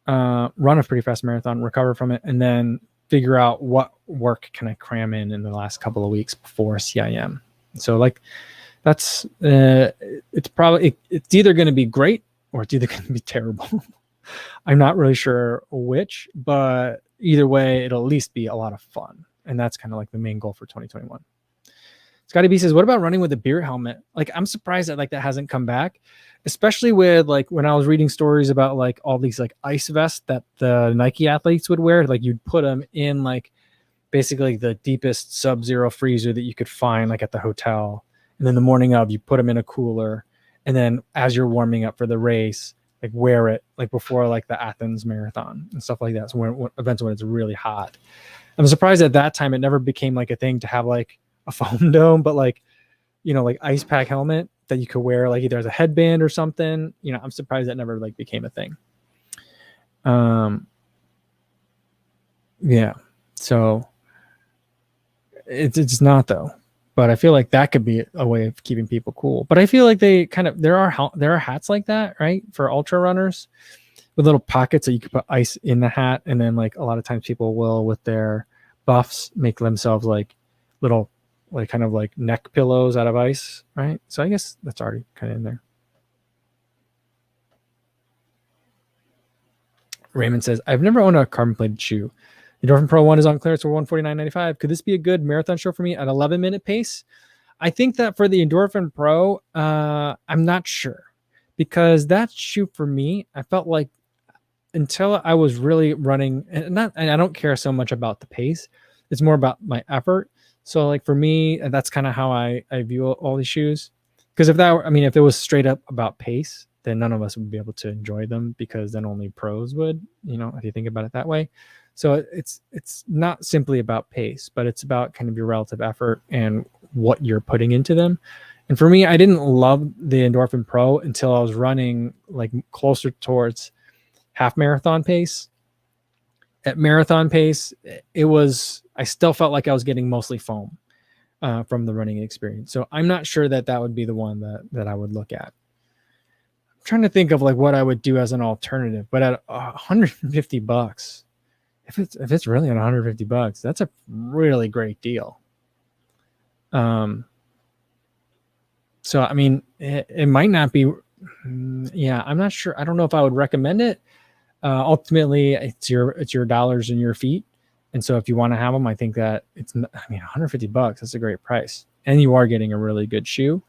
run a pretty fast marathon, recover from it, and then figure out what work can I cram in the last couple of weeks before CIM. So like that's it's probably it's either going to be great or it's either going to be terrible. I'm not really sure which, but either way it'll at least be a lot of fun, and that's kind of like the main goal for 2021. Scotty B says, what about running with a beer helmet? Like, I'm surprised that like that hasn't come back, especially with like when I was reading stories about like all these like ice vests that the Nike athletes would wear. Like you'd put them in like basically the deepest sub-zero freezer that you could find like at the hotel. And then the morning of, you put them in a cooler. And then as you're warming up for the race, like wear it like before like the Athens marathon and stuff like that. So when events when it's really hot. I'm surprised at that time it never became like a thing to have like a foam dome, but like, like ice pack helmet that you could wear like either as a headband or something. I'm surprised that never like became a thing. Yeah. So it's not though, but I feel like that could be a way of keeping people cool. But I feel like they kind of, there are hats like that, right? For ultra runners with little pockets that you could put ice in the hat. And then like a lot of times people will with their buffs make themselves like little, like kind of like neck pillows out of ice, right? So I guess that's already kind of in there. Raymond says, I've never owned a carbon plated shoe. The Endorphin Pro 1 is on clearance for $149.95. Could this be a good marathon show for me at 11-minute pace? I think that for the Endorphin Pro, I'm not sure, because that shoe for me, I felt like until I was really running, and I don't care so much about the pace. It's more about my effort. So like for me, that's kind of how I view all these shoes. Because if it was straight up about pace, then none of us would be able to enjoy them, because then only pros would, if you think about it that way. So it's not simply about pace, but it's about kind of your relative effort and what you're putting into them. And for me, I didn't love the Endorphin Pro until I was running like closer towards half marathon pace. At marathon pace, I still felt like I was getting mostly foam from the running experience. So I'm not sure that would be the one that I would look at. I'm trying to think of like what I would do as an alternative, but at $150, if it's really at $150, that's a really great deal. So I mean, it might not be. Yeah, I'm not sure. I don't know if I would recommend it. Ultimately, it's your dollars and your feet. And so if you want to have them, I think that $150, that's a great price. And you are getting a really good shoe.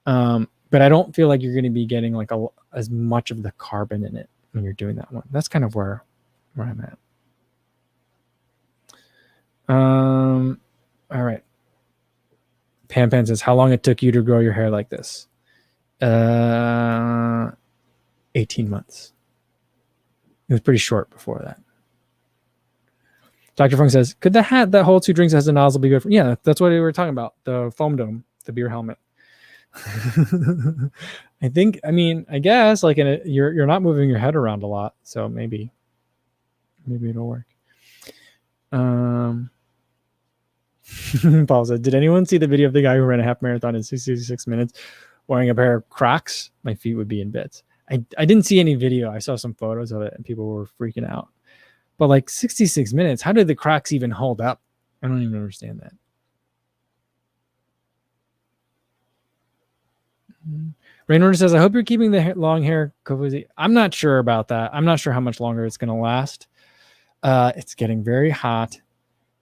But I don't feel like you're going to be getting like as much of the carbon in it when you're doing that one. That's kind of where I'm at. All right. Pan says, how long it took you to grow your hair like this? 18 months. It was pretty short before that. Dr. Funk says, could the hat that holds 2 drinks as a nozzle be good for? Yeah, that's what we were talking about. The foam dome, the beer helmet. I guess like you're not moving your head around a lot, so maybe it'll work. Paul said, did anyone see the video of the guy who ran a half marathon in 66 minutes wearing a pair of Crocs? My feet would be in bits. I didn't see any video. I saw some photos of it and people were freaking out. But like 66 minutes, how did the Crocs even hold up? I don't even understand that. Rainwater says, I hope you're keeping the long hair, Kofuzi. I'm not sure about that. I'm not sure how much longer it's going to last. It's getting very hot.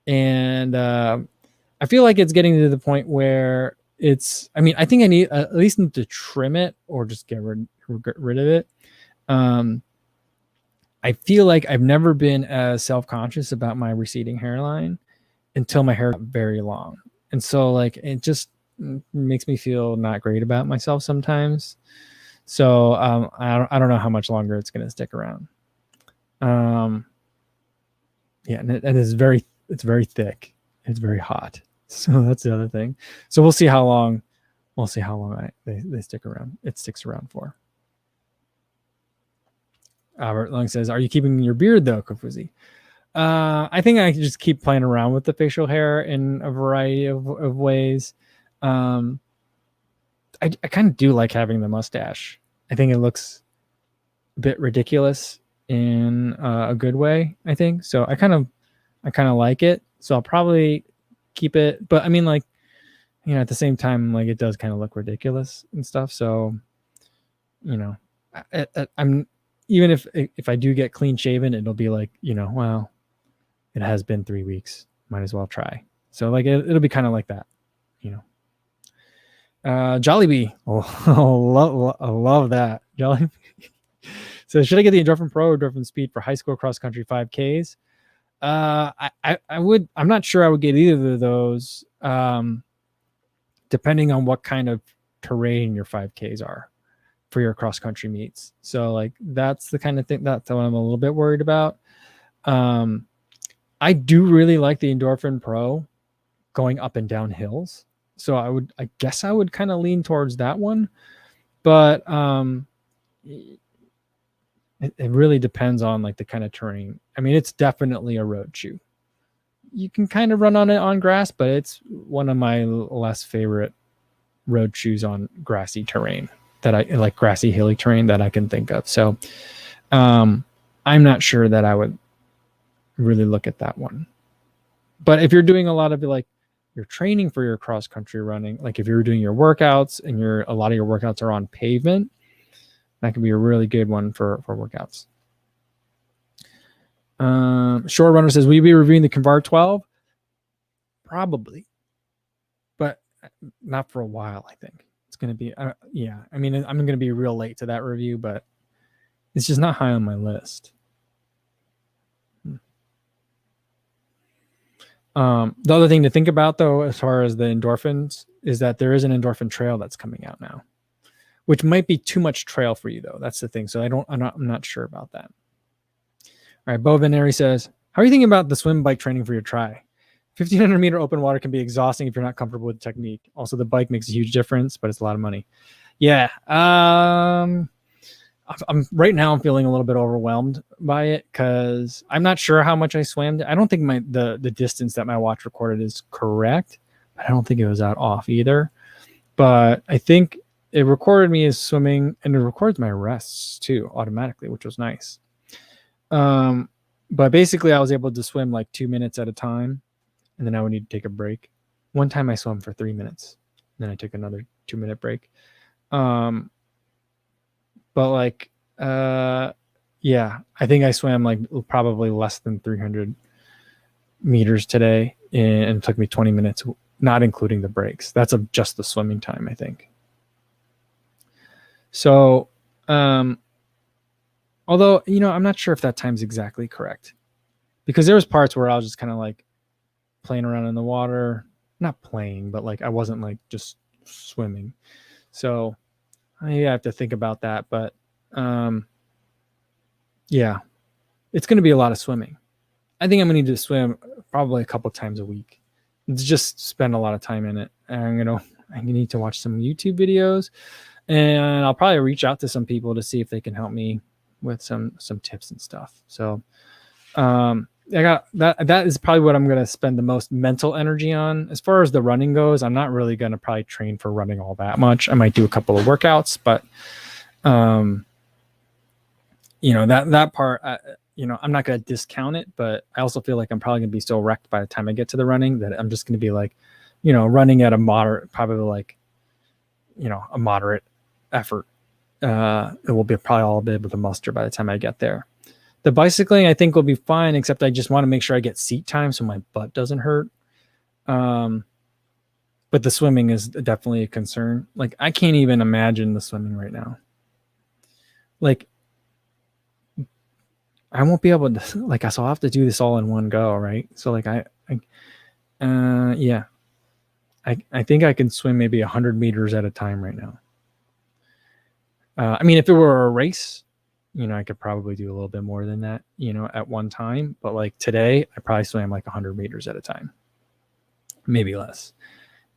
And I feel like it's getting to the point where I think I need at least need to trim it or just get rid of it. I feel like I've never been as self-conscious about my receding hairline until my hair got very long. And so like, it just makes me feel not great about myself sometimes. So I don't know how much longer it's going to stick around. Yeah, and it's very thick. It's very hot. So that's the other thing. So we'll see how long they stick around. It sticks around for. Albert Long says, "Are you keeping your beard though, Kofuzi?" I think I can just keep playing around with the facial hair in a variety of ways. I kind of do like having the mustache. I think it looks a bit ridiculous in a good way, I think. So I kind of like it. So I'll probably keep it. But I mean, like, you know, at the same time, like, it does kind of look ridiculous and stuff. So, you know, I'm even if I do get clean shaven, it'll be like, you know, well, it has been 3 weeks. Might as well try. So like it'll be kind of like that, you know. Jollibee. Oh, I love that. Jollibee. So should I get the Endorphin Pro or Endorphin Speed for high school cross country 5Ks? I would. I'm not sure I would get either of those. Depending on what kind of terrain your 5Ks are for your cross country meets. So like that's the kind of thing that's what I'm a little bit worried about. I do really like the Endorphin Pro going up and down hills. So I guess I would kind of lean towards that one, but it really depends on like the kind of terrain. I mean, it's definitely a road shoe. You can kind of run on it on grass, but it's one of my less favorite road shoes on grassy terrain that I like, grassy hilly terrain that I can think of. So I'm not sure that I would really look at that one. But if you're doing a lot of like, you're training for your cross country running, like if you're doing your workouts and a lot of your workouts are on pavement, that could be a really good one for workouts. Shore Runner says, will you be reviewing the Convar 12? Probably, but not for a while. I think it's going to be, yeah. I mean, I'm going to be real late to that review, but it's just not high on my list. The other thing to think about though, as far as the endorphins, is that there is an endorphin trail that's coming out now, which might be too much trail for you though. That's the thing. So I'm not sure about that. All right. Bo Veneri says, how are you thinking about the swim bike training for your tri? 1,500 meter open water can be exhausting if you're not comfortable with the technique. Also, the bike makes a huge difference, but it's a lot of money. Yeah. I'm right now I'm feeling a little bit overwhelmed by it because I'm not sure how much I swam. I don't think the distance that my watch recorded is correct, but I don't think it was that off either. But I think it recorded me as swimming, and it records my rests too automatically, which was nice. But basically I was able to swim like 2 minutes at a time, and then I would need to take a break. One time I swam for 3 minutes, then I took another 2-minute break. But like, yeah, I think I swam like probably less than 300 meters today, and it took me 20 minutes, not including the breaks. That's just the swimming time, I think. So, although, you know, I'm not sure if that time's exactly correct, because there was parts where I was just kind of like playing around in the water, not playing, but like I wasn't like just swimming. So I have to think about that. But yeah, it's going to be a lot of swimming. I think I'm going to need to swim probably a couple times a week. Just spend a lot of time in it. And I need to watch some YouTube videos, and I'll probably reach out to some people to see if they can help me with some tips and stuff. So I got that is probably what I'm going to spend the most mental energy on. As far as the running goes, I'm not really going to probably train for running all that much. I might do a couple of workouts, but you know, that part, I'm not going to discount it, but I also feel like I'm probably going to be so wrecked by the time I get to the running that I'm just going to be like, running at a moderate, probably like, a moderate effort. It will be probably all be able to muster by the time I get there. The bicycling, I think, will be fine, except I just want to make sure I get seat time so my butt doesn't hurt. But the swimming is definitely a concern. Like, I can't even imagine the swimming right now. Like, I won't be able to, so I'll have to do this all in one go, right? So, like, I think I can swim maybe 100 meters at a time right now. I mean, if it were a race, I could probably do a little bit more than that, at one time. But like today, I probably swam like 100 meters at a time, maybe less.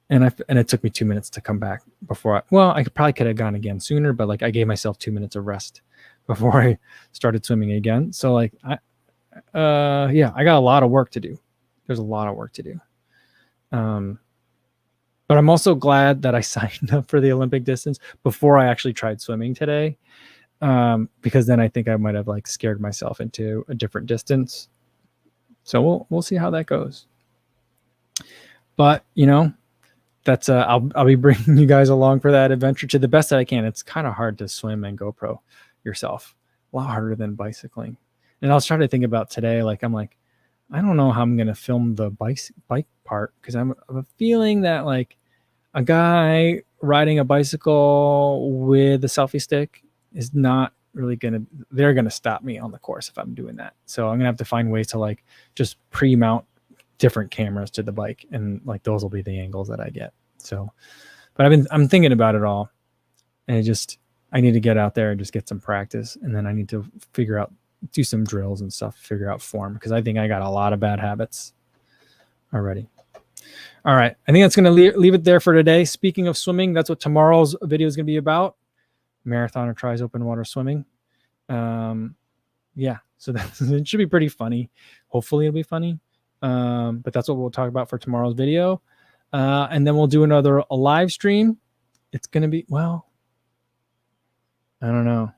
And it took me 2 minutes to come back before I could have gone again sooner, but like I gave myself 2 minutes of rest before I started swimming again. So like, I got a lot of work to do. There's a lot of work to do. But I'm also glad that I signed up for the Olympic distance before I actually tried swimming today. Because then I think I might have like scared myself into a different distance. So we'll see how that goes. But that's I'll be bringing you guys along for that adventure to the best that I can. It's kind of hard to swim and GoPro yourself, a lot harder than bicycling. And I was trying to think about today, like I'm like, I don't know how I'm gonna film the bike part, because I'm a feeling that like a guy riding a bicycle with a selfie stick is not really they're gonna stop me on the course if I'm doing that. So I'm gonna have to find ways to like just pre-mount different cameras to the bike, and like those will be the angles that I get. So, but I'm thinking about it all, and I need to get out there and just get some practice, and then I need to do some drills and stuff, figure out form, because I think I got a lot of bad habits already. All right, I think that's going to leave it there for today. Speaking of swimming, that's what tomorrow's video is going to be about. Marathoner tries open water swimming. So it should be pretty funny. Hopefully it'll be funny. But that's what we'll talk about for tomorrow's video. And then we'll do a live stream. It's going to be, I don't know.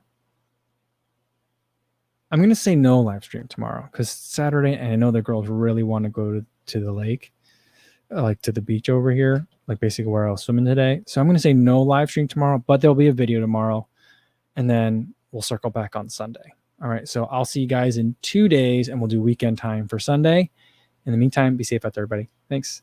I'm going to say no live stream tomorrow because Saturday, and I know the girls really want to go to the lake, like to the beach over here, like basically where I was swimming today. So I'm going to say no live stream tomorrow, but there'll be a video tomorrow, and then we'll circle back on Sunday. All right. So I'll see you guys in 2 days, and we'll do weekend time for Sunday. In the meantime, be safe out there, everybody. Thanks.